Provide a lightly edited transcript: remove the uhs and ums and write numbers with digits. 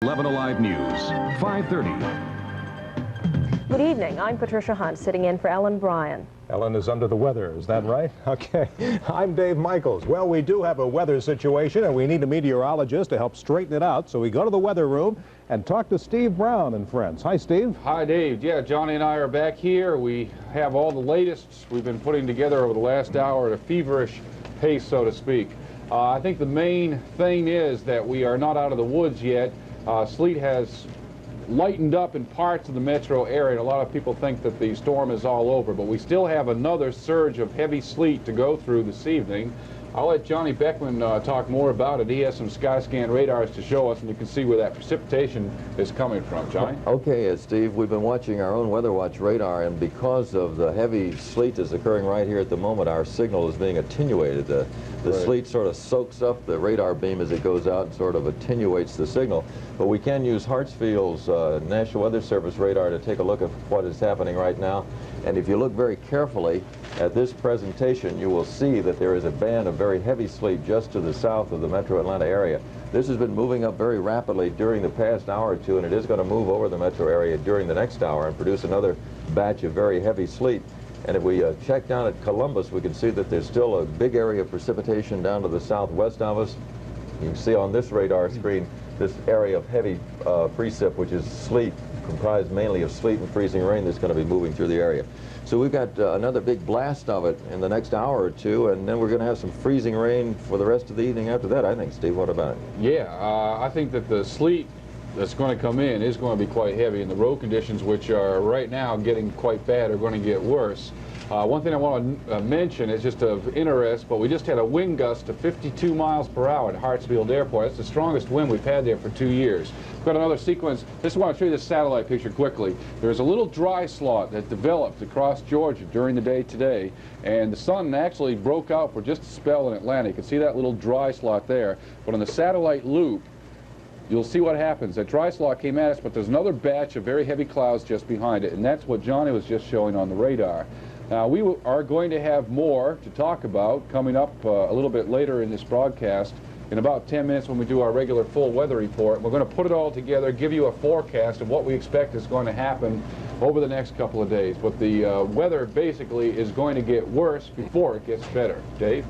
11 Alive News, 5:30. Good evening. I'm Patricia Hunt, sitting in for Ellen Bryan. Ellen is under the weather, is that right? Okay. I'm Dave Michaels. Well, we do have a weather situation, and we need a meteorologist to help straighten it out. So we go to the weather room and talk to Steve Brown and friends. Hi, Steve. Hi, Dave. Yeah, Johnny and I are back here. We have all the latest we've been putting together over the last hour at a feverish pace, so to speak. I think the main thing is that we are not out of the woods yet. Sleet has lightened up in parts of the metro area, and a lot of people think that the storm is all over, but we still have another surge of heavy sleet to go through this evening. I'll let Johnny Beckman talk more about it. He has some Skyscan radars to show us, and you can see where that precipitation is coming from. Johnny? Okay, Steve, we've been watching our own Weather Watch radar, and because of the heavy sleet that's occurring right here at the moment, our signal is being attenuated. The sleet sort of soaks up the radar beam as it goes out and sort of attenuates the signal. But we can use Hartsfield's National Weather Service radar to take a look at what is happening right now. And if you look very carefully at this presentation, you will see that there is a band of very heavy sleet just to the south of the metro Atlanta area. This has been moving up very rapidly during the past hour or two, and it is going to move over the metro area during the next hour and produce another batch of very heavy sleet. And if we check down at Columbus, we can see that there's still a big area of precipitation down to the southwest of us. You can see on this radar screen this area of heavy precip, which is sleet, comprised mainly of sleet and freezing rain, that's going to be moving through the area. So we've got another big blast of it in the next hour or two, and then we're going to have some freezing rain for the rest of the evening after that, I think. Steve, what about it? Yeah, I think that the sleet that's going to come in is going to be quite heavy, and the road conditions, which are right now getting quite bad, are going to get worse. One thing I want to mention is just of interest, but we just had a wind gust of 52 miles per hour at Hartsfield Airport. That's the strongest wind we've had there for 2 years. We've got another sequence. Just want to show you this satellite picture quickly. There's a little dry slot that developed across Georgia during the day today, and the sun actually broke out for just a spell in Atlanta. You can see that little dry slot there, but on the satellite loop, you'll see what happens. That dry slot came at us, but there's another batch of very heavy clouds just behind it, and that's what Johnny was just showing on the radar. Now, we are going to have more to talk about coming up a little bit later in this broadcast in about 10 minutes when we do our regular full weather report. We're going to put it all together, give you a forecast of what we expect is going to happen over the next couple of days. But the weather basically is going to get worse before it gets better. Dave?